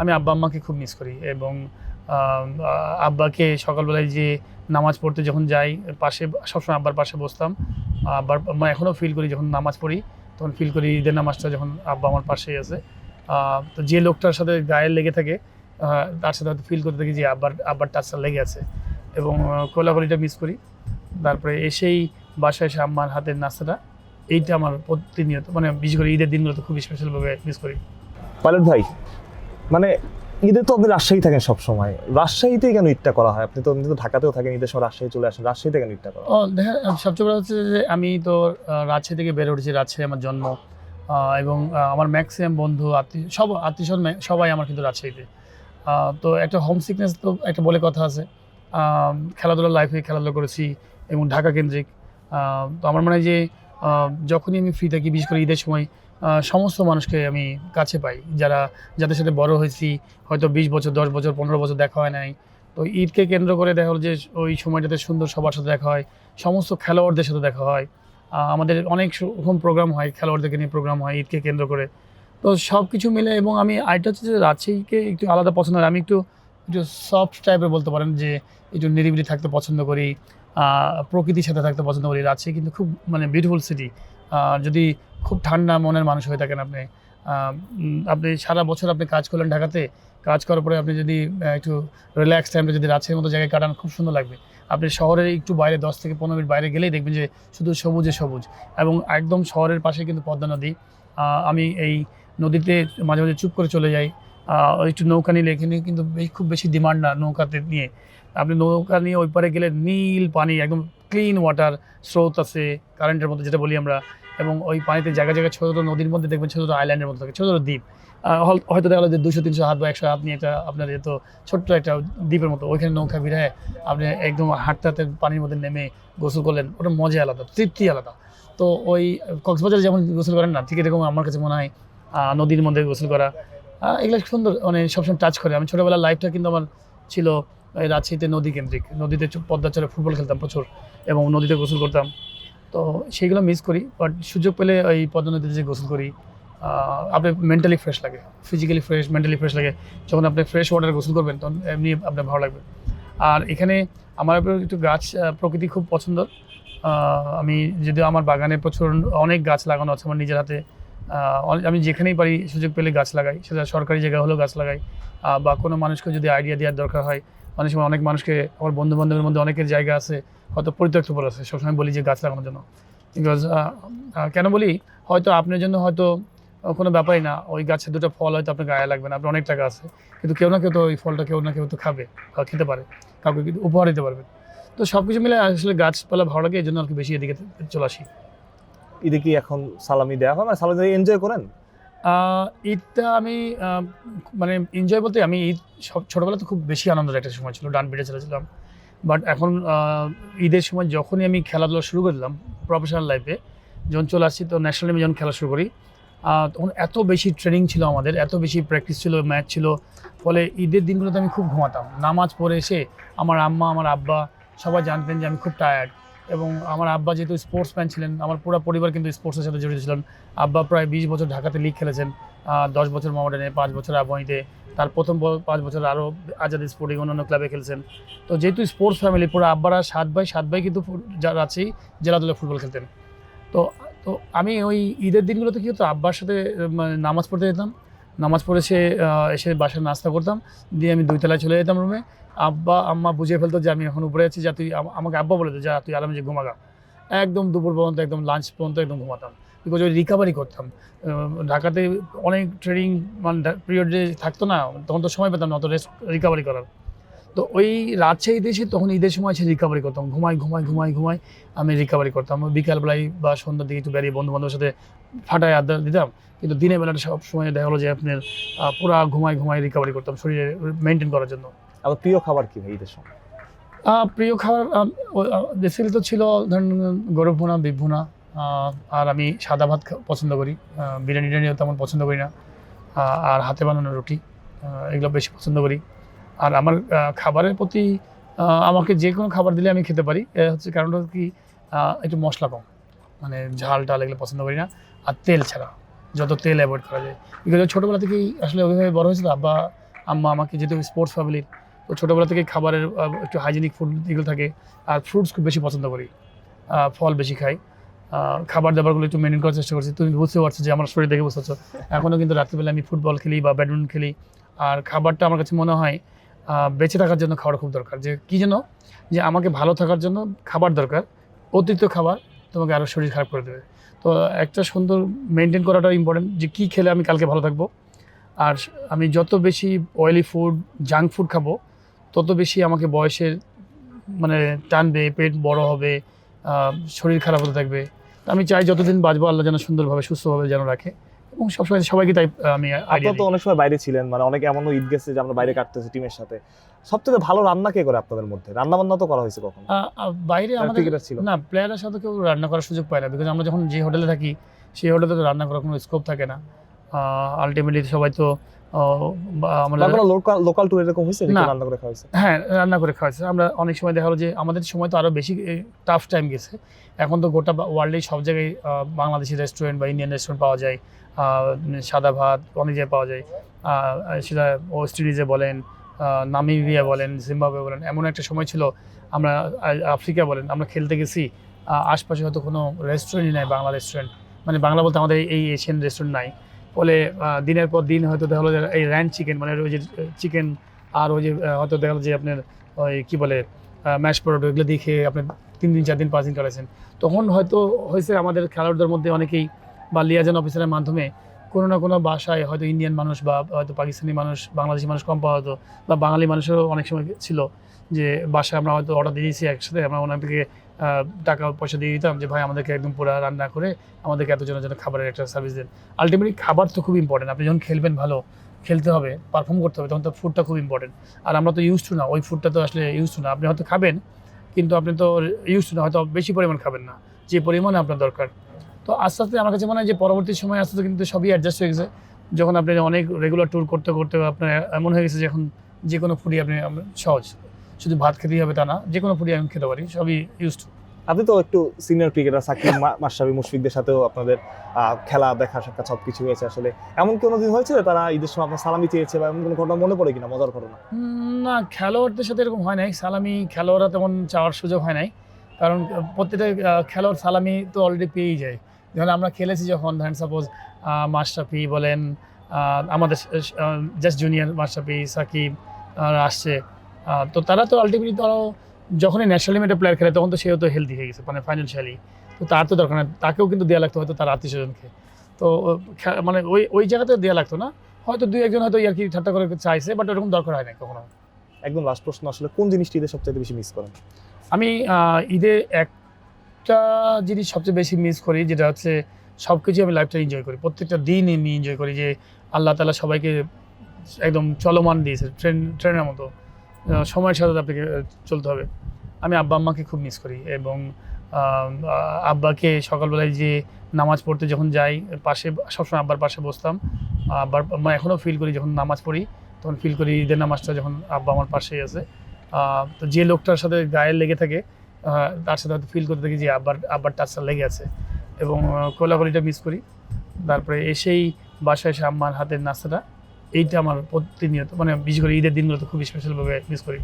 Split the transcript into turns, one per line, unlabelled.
আমি আব্বা আম্মাকে খুব মিস করি এবং আব্বাকে সকালবেলায় যে নামাজ পড়তে যখন যাই পাশে সবসময় আব্বার পাশে বসতাম। আব্বার এখনও ফিল করি যখন নামাজ পড়ি তখন ফিল করি ঈদের নামাজটা যখন আব্বা আমার পাশেই আছে। তো যে লোকটার সাথে গায়ে লেগে থাকে তার সাথে হয়তো ফিল করতে থাকি যে আব্বার টাচটা লেগে আছে এবং কোলাকুলিটা মিস করি। তারপরে এসেই বাসায় এসে আম্মার হাতের নাস্তাটা এইটা আমার প্রতিনিয়ত মানে বিশেষ করে ঈদের দিনগুলোতে খুব স্পেশালভাবে মিস করি।
পাইলট ভাই, মানে ঈদে তো আপনি রাজশাহী থাকেন সব সময়, রাজশাহীতে কেন ঈদটা করা হয়? আপনি তো ঢাকাতেও থাকেন, ঈদের সময় রাজশাহী চলে আসেন, রাজশাহীতে কেন ঈদটা করা হয়?
দেখেন সবচেয়ে বড় হচ্ছে যে আমি তো রাজশাহী থেকে বেড়ে উঠেছি, রাজশাহী আমার জন্ম এবং আমার ম্যাক্সিমাম বন্ধু আত্মীয় সবাই আমার কিন্তু রাজশাহীতে। তো একটা হোম সিকনেস তো একটা বলে কথা আছে। খেলাধুলার লাইফে খেলাধুলা করেছি এবং ঢাকা কেন্দ্রিক। তো আমার মনে হয় যে যখনই আমি ফ্রি থাকি বিশেষ করে ঈদের সময় সমস্ত মানুষকে আমি কাছে পাই যাদের সাথে বড় হয়েছি, হয়তো 20 বছর 10 বছর 15 বছর দেখা হয় নাই। তো ঈদকে কেন্দ্র করে দেখা হলো যে ওই সময়টাতে সুন্দর সবার সাথে দেখা হয়, সমস্ত খেলোয়াড়দের সাথে দেখা হয়। আমাদের অনেক রকম প্রোগ্রাম হয়, খেলোয়াড়দেরকে নিয়ে প্রোগ্রাম হয় ঈদকে কেন্দ্র করে। তো সব কিছু মিলে এবং আমি আরেকটা হচ্ছে যে রাজশাহীকে একটু আলাদা পছন্দ হয়। আমি একটু একটু সফট টাইপের বলতে পারেন যে একটু নিরিবিলি থাকতে পছন্দ করি, প্রকৃতির সাথে থাকতে পছন্দ করি। রাজশাহী কিন্তু খুব মানে বিউটিফুল সিটি। যদি খুব ঠান্ডা মনের মানুষ হয়ে থাকেন আপনি সারা বছর আপনি কাজ করলেন ঢাকাতে, কাজ করার পরে আপনি যদি একটু রিল্যাক্স টাইমটা যদি রাজশাহীর মতো জায়গায় কাটান খুব সুন্দর লাগবে। আপনি শহরের একটু বাইরে 10 থেকে 15 মিনিট বাইরে গেলেই দেখবেন যে শুধু সবুজে সবুজ এবং একদম শহরের পাশে কিন্তু পদ্মা নদী। আমি এই নদীতে মাঝে মাঝে চুপ করে চলে যাই। একটু নৌকা নিলে এখানে কিন্তু খুব বেশি ডিমান্ড না নৌকাতে নিয়ে। আপনি নৌকা নিয়ে ওই পারে গেলে নীল পানি, একদম ক্লিন ওয়াটার, স্রোত আছে কারেন্টের মতো যেটা বলি আমরা। এবং ওই পানিতে জায়গায় জায়গায় ছোটো ছোটো নদীর মধ্যে দেখবেন ছোটো ছোটো আইল্যান্ডের মতো থাকে, ছোটো ছোটো দ্বীপ। হয়তো দেখা গেলো যে 200-300 হাত বা 100 হাত নিয়ে একটা আপনার এত ছোট্ট একটা দ্বীপের মতো ওইখানে নৌকা ভিড়ায় আপনি একদম হাঁটতে হাঁটতে পানির মধ্যে নেমে গোসল করলেন, ওটা মজা আলাদা, তৃপ্তি আলাদা। তো ওই কক্সবাজারে যেমন গোসল করেন না, ঠিক এরকম আমার কাছে মনে হয় নদীর মধ্যে গোসল করা এগুলো সুন্দর, মানে সবসময় টাচ করে। আমি ছোটোবেলার লাইফটা কিন্তু আমার ছিল এই রাজশাহীতে নদী কেন্দ্রিক, নদীতে পদ্মা চরে ফুটবল খেলতাম প্রচুর এবং নদীতে গোসল করতাম। তো সেইগুলো মিস করি, বাট সুযোগ পেলে ওই পদ্মা নদীতে যে গোসল করি আপনার মেন্টালি ফ্রেশ লাগে, ফিজিক্যালি ফ্রেশ, মেন্টালি ফ্রেশ লাগে। যখন আপনি ফ্রেশ ওয়াটারে গোসল করবেন তখন এমনি আপনার ভালো লাগবে। আর এখানে আমার একটু গাছ প্রকৃতি খুব পছন্দ। আমি যদিও আমার বাগানে প্রচুর অনেক গাছ লাগানো আছে আমার নিজের হাতে। আমি যেখানেই পারি সুযোগ পেলে গাছ লাগাই, সেটা সরকারি জায়গা হলেও গাছ লাগাই বা কোনো মানুষকে যদি আইডিয়া দেওয়ার দরকার হয়। অনেক মানুষকে আমার বন্ধু বান্ধবের মধ্যে অনেকের জায়গা আছে হয়তো পরিত্যক্ত পড়ে আছে, সবসময় বলি যে গাছ লাগানোর জন্য। বিকজ কেন বলি, হয়তো আপনার জন্য হয়তো কোনো ব্যাপারই না, ওই গাছের দুটো ফল হয়তো আপনার গায়ে লাগবে না, আপনার অনেক টাকা আছে, কিন্তু কেউ না কেউ তো ওই ফলটা কেউ না কেউ তো খাবে বা খেতে পারে, কাউকে কিন্তু উপহার দিতে পারবে। তো সব কিছু মিলে আসলে গাছপালা ভালো লাগে, এই জন্য আর কি বেশি এদিকে চলে আসি।
ঈদে কি এখন সালামি দেওয়া হয়, মানে সালামি এনজয় করেন?
ঈদটা আমি মানে এনজয় বলতে আমি ঈদ ছোটোবেলাতে খুব বেশি আনন্দের একটা সময় ছিল, ডান পিটে ছেড়েছিলাম। বাট এখন ঈদের সময় যখনই আমি খেলাধুলা শুরু করে দিলাম প্রফেশনাল লাইফে, যখন চলে আসছি তো ন্যাশনাল টিমে যখন খেলা শুরু করি তখন এত বেশি ট্রেনিং ছিল আমাদের, এত বেশি প্র্যাকটিস ছিল, ম্যাচ ছিল, ফলে ঈদের দিনগুলোতে আমি খুব ঘুমাতাম। নামাজ পড়ে এসে আমার আম্মা আমার আব্বা সবাই জানতেন যে আমি খুব টায়ার্ড। এবং আমার আব্বা যেহেতু স্পোর্টসম্যান ছিলেন, আমার পুরো পরিবার কিন্তু স্পোর্টসের সাথে জড়িত ছিলেন। আব্বা প্রায় 20 বছর ঢাকাতে লিগ খেলেছেন, 10 বছর মোহামেডানে, 5 বছর আবহাওয়াতে, তার প্রথম 5 বছর আরও আজাদ স্পোর্টিং অন্যান্য ক্লাবে খেলছেন। তো যেহেতু স্পোর্টস ফ্যামিলি পুরো আব্বারা 7 ভাই কিন্তু যারা আছেই জেলা দলে ফুটবল খেলতেন। তো তো আমি ওই ঈদের দিনগুলোতে কী হতো, আব্বার সাথে মানে নামাজ পড়তে যেতাম, নামাজ পড়ে এসে বাসায় নাস্তা করতাম, দিয়ে আমি 2 তলায় চলে যেতাম রুমে। আব্বা আম্মা বুঝিয়ে ফেলতো যে আমি এখন উপরে আছি, যা তুই আমাকে আব্বা বলে দে যা তুই আরামে যে ঘুমাগা। একদম দুপুর পর্যন্ত একদম লাঞ্চ পর্যন্ত একদম ঘুমাতাম, বিকজ ওই রিকাভারি করতাম। ঢাকাতে অনেক ট্রেনিং মানে পিরিয়ড যে থাকতো না, তখন তো সময় পেতাম না অত রেস্ট রিকাভারি করার। তো ওই রাজশাহীতে এসে তখন ঈদের সময় এসে রিকাভারি করতাম, ঘুমাই আমি রিকাভারি করতাম। বিকালবেলায় বা সন্ধ্যার দিকে একটু বেরিয়ে বন্ধু বান্ধবের সাথে ফাটায় আড্ডা দিতাম, কিন্তু দিনের বেলাটা সব সময় দেখা হলো যে আপনার পুরা ঘুমাই রিকাভারি করতাম শরীরে মেনটেন করার জন্য।
আমার প্রিয় খাবার কি ভাই ঈদের সময়?
প্রিয় খাবার বেসিক্যালি তো ছিল ধরেন গরু ভুনা, বিফ ভুনা, আর আমি সাদা ভাত পছন্দ করি, বিরিয়ানিও তেমন পছন্দ করি না। আর হাতে বানানো রুটি এগুলো বেশি পছন্দ করি। আর আমার খাবারের প্রতি আমাকে যে কোনো খাবার দিলে আমি খেতে পারি, হচ্ছে কারণটা কি একটু মশলা কম, মানে ঝাল টাল এগুলো পছন্দ করি না। আর তেল ছাড়া যত তেল অ্যাভয়েড করা যায়, বিকজ ছোটোবেলা থেকেই আসলে ওইভাবে বড় হয়েছিল, আব্বা আম্মা আমাকে, যেহেতু স্পোর্টস ফ্যামিলির, তো ছোটোবেলা থেকে খাবারের একটু হাইজেনিক ফুড এগুলো থাকে, আর ফ্রুটস খুব বেশি পছন্দ করি, ফল বেশি খাই, খাবার দাবারগুলো একটু মেনটেন করার চেষ্টা করছি। তুমি বুঝতে পারছো যে আমার শরীর দেখে বুঝতে পারছো, এখনও কিন্তু রাত্রিবেলা আমি ফুটবল খেলি বা ব্যাডমিন্টন খেলি। আর খাবারটা আমার কাছে মনে হয় বেঁচে থাকার জন্য খাবার খুব দরকার, যে কী যেন, যে আমাকে ভালো থাকার জন্য খাবার দরকার, অতিরিক্ত খাবার তোমাকে আরও শরীর খারাপ করে দেবে। তো একটা সুন্দর মেনটেন করাটা ইম্পর্টেন্ট, যে কী খেলে আমি কালকে ভালো থাকবো। আর আমি যত বেশি অয়েলি ফুড, জাঙ্ক ফুড খাবো, তত বেশি আমাকে বয়সের মানে টানবে, পেট বড় হবে, শরীর খারাপ হতে থাকবে। তো আমি চাই যতদিন বাঁচবো আল্লাহ যেন সুন্দরভাবে সুস্থভাবে যেন রাখে, এবং সবসময় সবাইকে তাই আমি আইডিয়া
আপনারা তো অনেক সময় বাইরে ছিলেন, মানে অনেকে এমনও ঈদ গেছে যে আমরা বাইরে কাটতেছি টিমের সাথে। সবথেকে ভালো রান্না কে করে আপনাদের মধ্যে? রান্না বান্না তো করা হয়েছে কখন?
বাইরে আমাদের
ক্রিকেটার ছিল
না, প্লেয়ারের সাথে কেউ রান্না করার সুযোগ পায় না, বিকজ আমরা যখন যে হোটেলে থাকি সেই হোটেলে তো রান্না করার কোনো স্কোপ থাকে না। আলটিমেটলি সবাই তো আমাদের
লোকাল ট্যুর এরকম হয়েছে
না।
রান্না করে খাওয়া হয়েছে?
হ্যাঁ, রান্না করে খাওয়াচ্ছে। আমরা অনেক সময় দেখা হলো যে আমাদের সময় তো আরও বেশি টাফ টাইম গেছে। এখন তো গোটা ওয়ার্ল্ডেই সব জায়গায় বাংলাদেশি রেস্টুরেন্ট বা ইন্ডিয়ান রেস্টুরেন্ট পাওয়া যায়, সাদা ভাত অনেক জায়গায় পাওয়া যায়। সেটা ওয়েস্ট ইন্ডিজে বলেন, নামিবিয়া বলেন, জিম্বাবুয়ে বলেন। এমন একটা সময় ছিল, আমরা আফ্রিকা বলেন, আমরা খেলতে গেছি, আশপাশে হয়তো কোনো রেস্টুরেন্টই নাই, বাংলা রেস্টুরেন্ট, মানে বাংলা বলতে আমাদের এই এশিয়ান রেস্টুরেন্ট নাই। ফলে দিনের পর দিন হয়তো দেখা হলো যে এই র্যান্ড চিকেন, মানে ওই যে চিকেন, আর ওই যে হয়তো দেখা গেলো যে আপনার ওই কী বলে ম্যাশ পটেটো, এগুলো দিয়ে খেয়ে আপনি 3 দিন 4 দিন 5 দিন কাটাইছেন। তখন হয়তো হয়েছে আমাদের খেলোয়াড়দের মধ্যে অনেকেই বা লিয়াজন অফিসারের মাধ্যমে কোনো না কোনো বাসায় হয়তো ইন্ডিয়ান মানুষ বা হয়তো পাকিস্তানি মানুষ, বাংলাদেশি মানুষ কম পাওয়া হতো, বা বাঙালি মানুষেরও অনেক সময় ছিল যে বাসায় আমরা হয়তো অর্ডার দিয়ে দিয়েছি একসাথে, আমরা ওনাদেরকে টাকা পয়সা দিয়ে দিতাম যে ভাই আমাদেরকে একদম পুরো রান্না করে আমাদেরকে এতজনের জন্য খাবারের একটা সার্ভিস দেন। আলটিমেটলি খাবার তো খুব ইম্পর্টেন্ট। আপনি যখন খেলবেন, ভালো খেলতে হবে, পারফর্ম করতে হবে, তখন তো ফুডটা খুব ইম্পর্টেন্ট। আর আমরা তো ইউজ টু না, ওই ফুডটা তো আসলে ইউজ টু না। আপনি হয়তো খাবেন, কিন্তু আপনি তো ইউজ টু না, হয়তো বেশি পরিমাণ খাবেন না যে পরিমাণে আপনার দরকার। তো আস্তে আস্তে আমার কাছে মনে হয় যে পরবর্তী সময় আস্তে আস্তে কিন্তু সবই অ্যাডজাস্ট হয়ে গেছে। যখন আপনি অনেক রেগুলার ট্যুর করতে করতে আপনার এমন হয়ে গেছে যে এখন যে কোনো ফুডই আপনি সহজ, শুধু ভাত খেতেই হবে তা না, যে কোনো ফুডই আমি খেতে পারি, সবই ইউজ টু।
আপনি তো একটু সিনিয়র ক্রিকেটার, সাকিব, মাশরাফি, মুশফিকদের সাথেও আপনাদের খেলা দেখা সাক্ষাৎ সবকিছু হয়েছে। আসলে এমন কোনো দিন হয়েছে যে তারা ঈদের সময় আপনার সালামি চেয়েছে, বা এমন কোনো ঘটনা মনে পড়ে কিনা, মজার ঘটনা?
না, খেলোয়াড়দের সাথে এরকম হয় নাই। সালামি খেলোয়াড়রা তেমন চাওয়ার সুযোগ হয় নাই, কারণ প্রত্যেকটা খেলোয়াড় সালামি তো অলরেডি পেয়েই যায়। যেমন আমরা খেলেছি যখন, ধরেন সাপোজ মাশরাফি বলেন, আমাদের জাস্ট জুনিয়র মাশরাফি, সাকিব আসছে, তো তারা তো আলটিমেটলি তারাও যখনই ন্যাশনাল টিমের প্লেয়ার খেলে তখন তো সেও তো হেলদি হয়ে গেছে, মানে ফাইন্যান্সিয়ালি, তো তার তো দরকার না, তাকেও কিন্তু দেওয়া লাগতো হয়তো তার আত্মীয়স্বজনকে। তো মানে ওই জায়গাতে দেওয়া লাগতো না, হয়তো 2-1 জন হয়তো আর কি ঠাট্টা করে চাইছে, বাট ওরকম দরকার হয় না কখনো।
একদম লাস্ট প্রশ্ন, আসলে কোন জিনিসটি ঈদে সবচেয়ে বেশি মিস করেন?
আমি ঈদে একটা জিনিস সবচেয়ে বেশি মিস করি, যেটা হচ্ছে সব কিছু আমি লাইফটা এনজয় করি, প্রত্যেকটা দিন আমি এনজয় করি, যে আল্লাহ তাআলা সবাইকে একদম চলমান দিয়েছে, ট্রেনের মতো সময়ের সাথে আপনাকে চলতে হবে। আমি আব্বা আম্মাকে খুব মিস করি, এবং আব্বাকে সকালবেলায় যে নামাজ পড়তে যখন যাই, পাশে সবসময় আব্বার পাশে বসতাম, আব্বার আম্মা এখনও ফিল করি যখন নামাজ পড়ি, তখন ফিল করি ঈদের নামাজটা যখন আব্বা আমার পাশেই আছে। তো যে লোকটার সাথে গায়ে লেগে থাকে, তার সাথে হয়তো ফিল করতে থাকি যে আব্বার টাচটা লেগে আছে, এবং কোলাকুলিটা মিস করি। তারপরে এসেই বাসায় এসে আম্মার হাতের নাস্তাটা, এইটা আমার প্রতিনিয়ত, মানে বিশেষ করে ঈদের দিনগুলোতে খুব স্পেশালভাবে মিস করি।